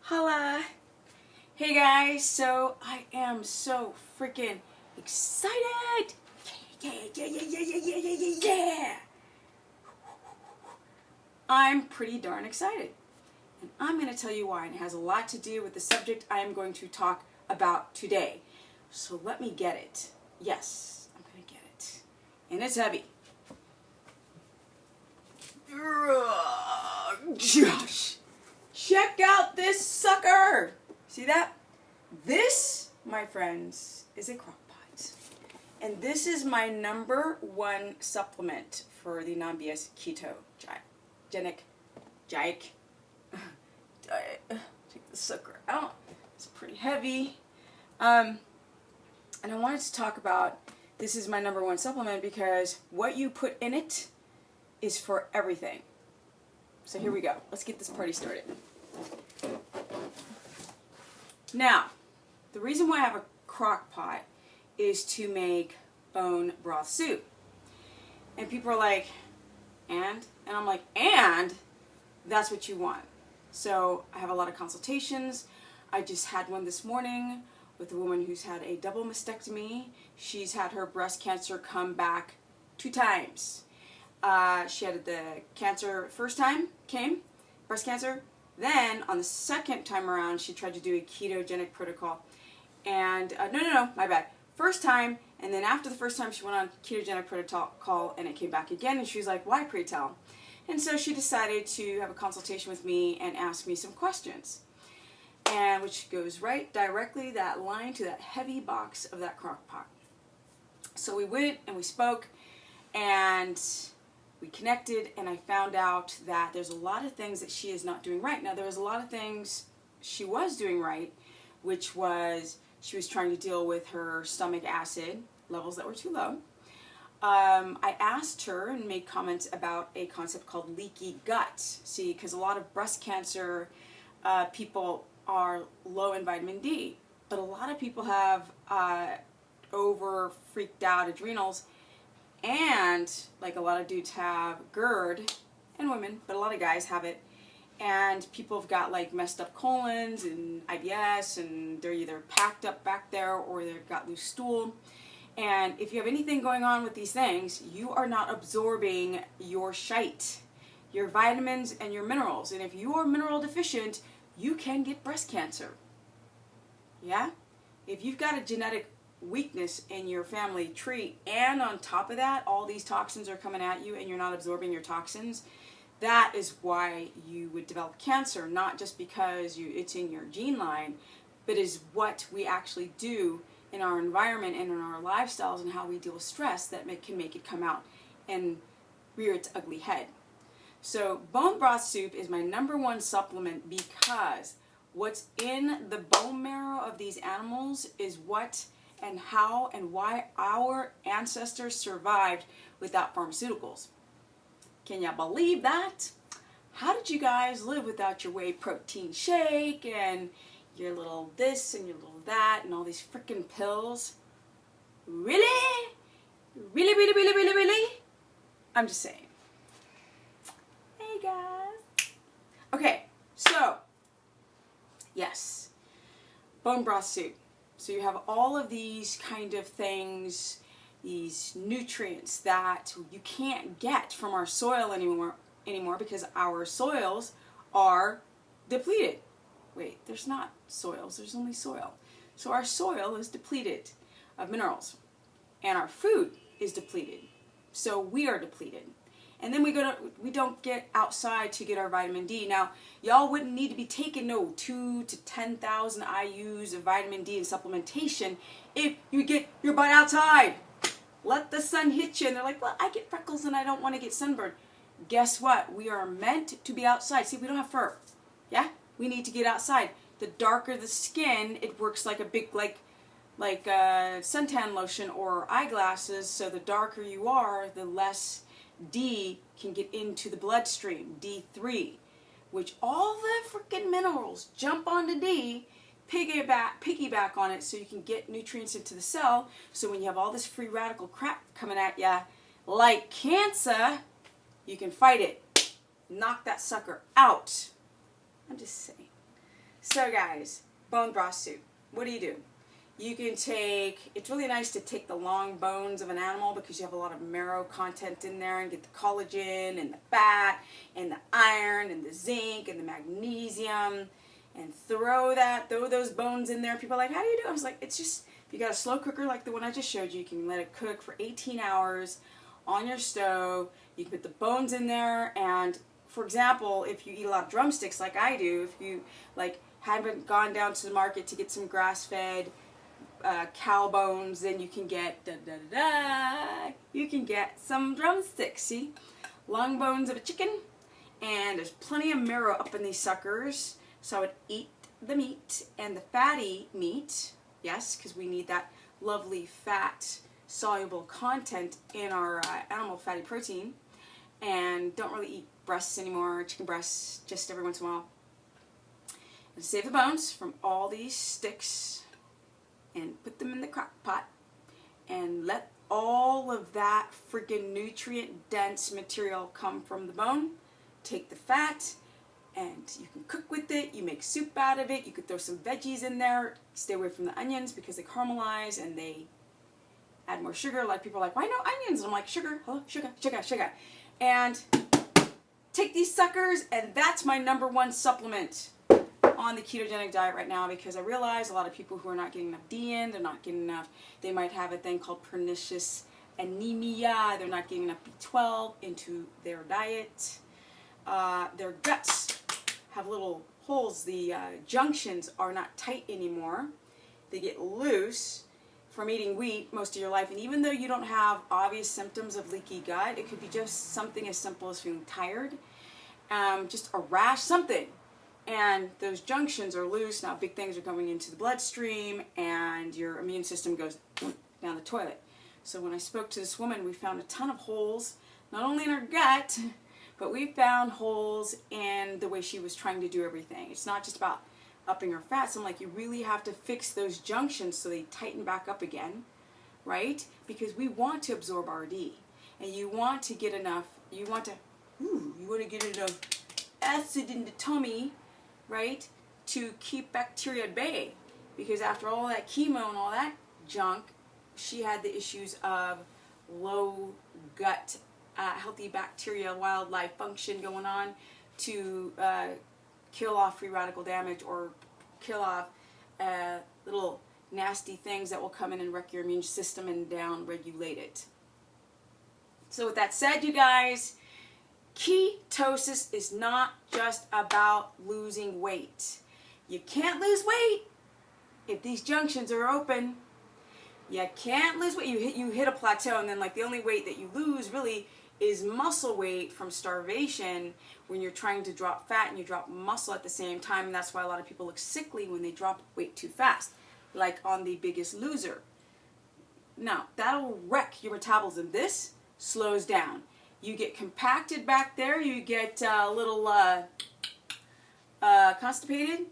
Holla! Hey guys, so I am so freaking excited! Yeah! I'm pretty darn excited. And I'm going to tell you why, and it has a lot to do with the subject I am going to talk about today. So let me get it. Yes, I'm going to get it. And it's heavy. Josh! Check out this sucker! See that? This, my friends, is a crock pot. And this is my #1 supplement for the non-BS ketogenic diet. Take the sucker out. It's pretty heavy. And I wanted to talk about this is my #1 supplement because what you put in it is for everything. So here we go. Let's get this party started. Now, the reason why I have a crock pot is to make bone broth soup. And people are like, and? And I'm like, and? That's what you want. So I have a lot of consultations. I just had one this morning with a woman who's had a double mastectomy. She's had her breast cancer come back 2 times. She had the cancer first time, breast cancer. Then on the second time around, she tried to do a ketogenic protocol. And, no, my bad. First time, and then after the first time, she went on ketogenic protocol and it came back again. And she was like, why, pray tell? And so she decided to have a consultation with me and ask me some questions. And which goes right directly that line to that heavy box of that crock pot. So we went and we spoke and we connected, and I found out that there's a lot of things that she is not doing right. Now, there was a lot of things she was doing right, which was she was trying to deal with her stomach acid levels that were too low. I asked her and made comments about a concept called leaky gut. See, because a lot of breast cancer people are low in vitamin D, but a lot of people have over freaked out adrenals. And, like, a lot of dudes have GERD, and women, but a lot of guys have it. And people have got, like, messed up colons and IBS, and they're either packed up back there or they've got loose stool. And if you have anything going on with these things, you are not absorbing your shite, your vitamins and your minerals. And if you are mineral deficient, you can get breast cancer. Yeah? If you've got a genetic weakness in your family tree, and on top of that all these toxins are coming at you and you're not absorbing your toxins, that is why you would develop cancer, not just because it's in your gene line, but is what we actually do in our environment and in our lifestyles and how we deal with stress that can make it come out and rear its ugly head. So bone broth soup is my #1 supplement because what's in the bone marrow of these animals is what and how and why our ancestors survived without pharmaceuticals. Can you believe that? How did you guys live without your whey protein shake and your little this and your little that and all these freaking pills? Really? Really, really, really, really, really? I'm just saying. Hey guys. Okay, so, yes, bone broth soup. So you have all of these kind of things, these nutrients that you can't get from our soil anymore because our soils are depleted. Wait, there's not soils, there's only soil. So our soil is depleted of minerals, and our food is depleted. So we are depleted. And then we don't get outside to get our vitamin D. Now, y'all wouldn't need to be taking 2 to 10,000 IUs of vitamin D and supplementation if you get your butt outside. Let the sun hit you. And they're like, well, I get freckles and I don't want to get sunburned. Guess what? We are meant to be outside. See, we don't have fur. Yeah? We need to get outside. The darker the skin, it works like a big, like suntan lotion or eyeglasses. So the darker you are, the less D can get into the bloodstream, D3, which all the freaking minerals jump onto D, piggyback on it so you can get nutrients into the cell. So when you have all this free radical crap coming at you, like cancer, you can fight it. Knock that sucker out. I'm just saying. So guys, bone broth soup. What do? You can take, it's really nice to take the long bones of an animal because you have a lot of marrow content in there and get the collagen and the fat and the iron and the zinc and the magnesium and throw those bones in there. People are like, how do you do it? I was like, it's just, if you got a slow cooker like the one I just showed you, you can let it cook for 18 hours on your stove. You can put the bones in there, and for example, if you eat a lot of drumsticks like I do, if you like haven't gone down to the market to get some grass-fed cow bones, then you can get you can get some drumsticks. See, long bones of a chicken, and there's plenty of marrow up in these suckers. So I would eat the meat and the fatty meat, yes, because we need that lovely fat soluble content in our animal fatty protein, and don't really eat breasts anymore, chicken breasts, just every once in a while. And save the bones from all these sticks and put them in the crock pot and let all of that freaking nutrient dense material come from the bone. Take the fat and you can cook with it. You make soup out of it. You could throw some veggies in there. Stay away from the onions because they caramelize and they add more sugar. A lot of people are like, why no onions? And I'm like, sugar, hello, sugar, sugar, sugar. And take these suckers, and that's my #1 supplement on the ketogenic diet right now, because I realize a lot of people who are not getting enough D in, they're not getting enough, they might have a thing called pernicious anemia, they're not getting enough B12 into their diet. Their guts have little holes, the junctions are not tight anymore, they get loose from eating wheat most of your life, and even though you don't have obvious symptoms of leaky gut, it could be just something as simple as feeling tired, just a rash, something. And those junctions are loose. Now big things are going into the bloodstream and your immune system goes down the toilet. So when I spoke to this woman, we found a ton of holes, not only in her gut, but we found holes in the way she was trying to do everything. It's not just about upping her fats. I'm like, you really have to fix those junctions so they tighten back up again, right? Because we want to absorb our D, and you want to get enough, you want to get enough acid in the tummy, right, to keep bacteria at bay, because after all that chemo and all that junk, she had the issues of low gut, healthy bacteria, wildlife function going on to kill off free radical damage or kill off little nasty things that will come in and wreck your immune system and down regulate it. So with that said, you guys, ketosis is not just about losing weight. You can't lose weight if these junctions are open. You can't lose weight. You hit a plateau, and then like the only weight that you lose really is muscle weight from starvation when you're trying to drop fat and you drop muscle at the same time, and that's why a lot of people look sickly when they drop weight too fast, like on The Biggest Loser. Now, that'll wreck your metabolism. This slows down. You get compacted back there, you get a little constipated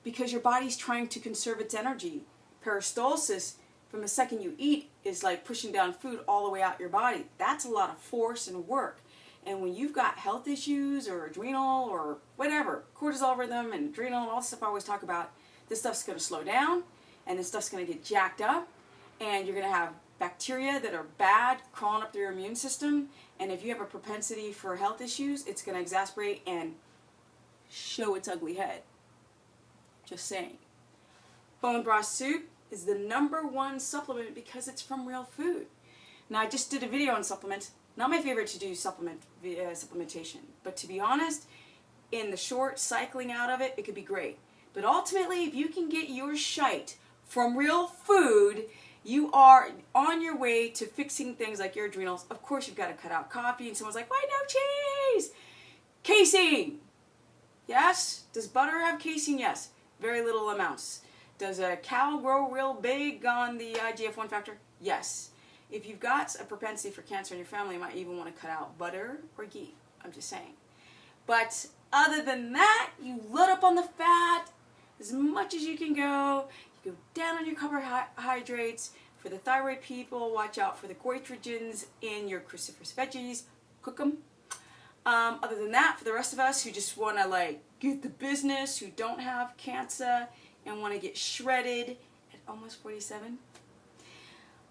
because your body's trying to conserve its energy. Peristalsis, from the second you eat, is like pushing down food all the way out your body. That's a lot of force and work. And when you've got health issues or adrenal or whatever, cortisol rhythm and adrenal and all the stuff I always talk about, this stuff's going to slow down and this stuff's going to get jacked up, and you're going to have bacteria that are bad crawling up through your immune system, and if you have a propensity for health issues, it's going to exacerbate and show its ugly head. Just saying. Bone broth soup is the #1 supplement because it's from real food. Now, I just did a video on supplements. Not my favorite to do supplementation, but to be honest, in the short cycling out of it, it could be great. But ultimately, if you can get your shite from real food, you are on your way to fixing things like your adrenals. Of course, you've got to cut out coffee, and someone's like, why no cheese? Casein. Yes? Does butter have casein? Yes. Very little amounts. Does a cow grow real big on the IGF-1 factor? Yes. If you've got a propensity for cancer in your family, you might even want to cut out butter or ghee. I'm just saying. But other than that, you load up on the fat as much as you can go. You go down on your carbohydrates. For the thyroid people, watch out for the goitrogens in your cruciferous veggies. Cook them. Other than that, for the rest of us who just want to like get the business, who don't have cancer and want to get shredded at almost 47,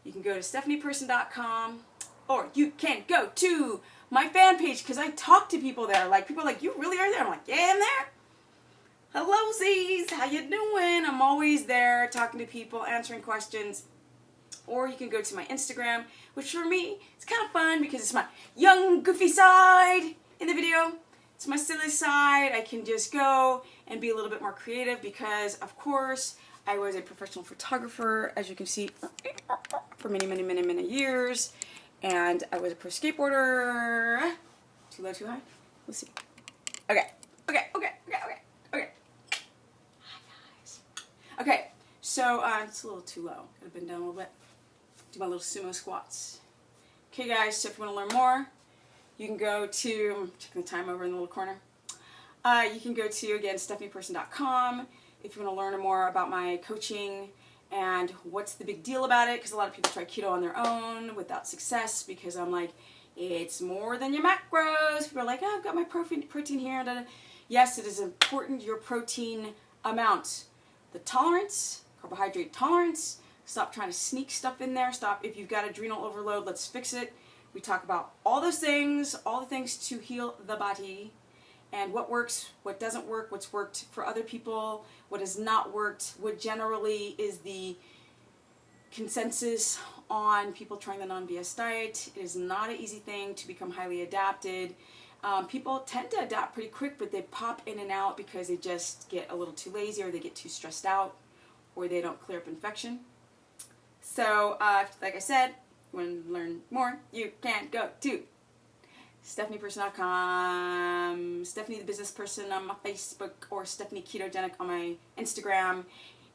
you can go to stephanieperson.com, or you can go to my fan page, because I talk to people there. Like, people are like, you really are there? I'm like, yeah, I'm there. Hello, Z's, how you doing? I'm always there talking to people, answering questions. Or you can go to my Instagram, which for me, it's kind of fun because it's my young, goofy side in the video. It's my silly side. I can just go and be a little bit more creative because, of course, I was a professional photographer, as you can see, for many, many, many, many years. And I was a pro skateboarder. Too low, too high? Let's see. Okay. Okay, so it's a little too low. Gotta bend down a little bit. Do my little sumo squats. Okay, guys, so if you want to learn more, you can go to, I'm checking the time over in the little corner. You can go to, again, stephanieperson.com if you want to learn more about my coaching and what's the big deal about it, because a lot of people try keto on their own without success, because I'm like, it's more than your macros. People are like, oh, I've got my protein here. Da, da. Yes, it is important, your protein amount. The tolerance, carbohydrate tolerance. Stop trying to sneak stuff in there. Stop. If you've got adrenal overload, let's fix it. We talk about all those things, all the things to heal the body, and what works, what doesn't work, what's worked for other people, what has not worked, what generally is the consensus on people trying the non-BS diet. It is not an easy thing to become highly adapted. People tend to adapt pretty quick, but they pop in and out because they just get a little too lazy, or they get too stressed out, or they don't clear up infection. So, like I said, if you want to learn more, you can go to stephanieperson.com, Stephanie the Business Person on my Facebook, or Stephanie Ketogenic on my Instagram.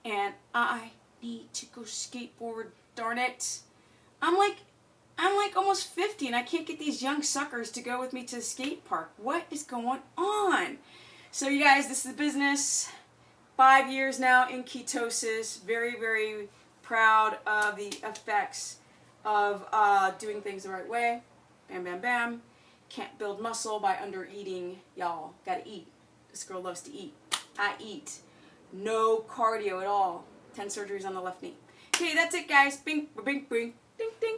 And I need to go skateboard, darn it. I'm like almost 50 and I can't get these young suckers to go with me to the skate park. What is going on? So you guys, this is the business. 5 years now in ketosis. Very, very proud of the effects of doing things the right way. Bam, bam, bam. Can't build muscle by under eating, y'all. Gotta eat. This girl loves to eat. I eat. No cardio at all. 10 surgeries on the left knee. Okay, that's it, guys. Bing, bing, bing. Ding, ding.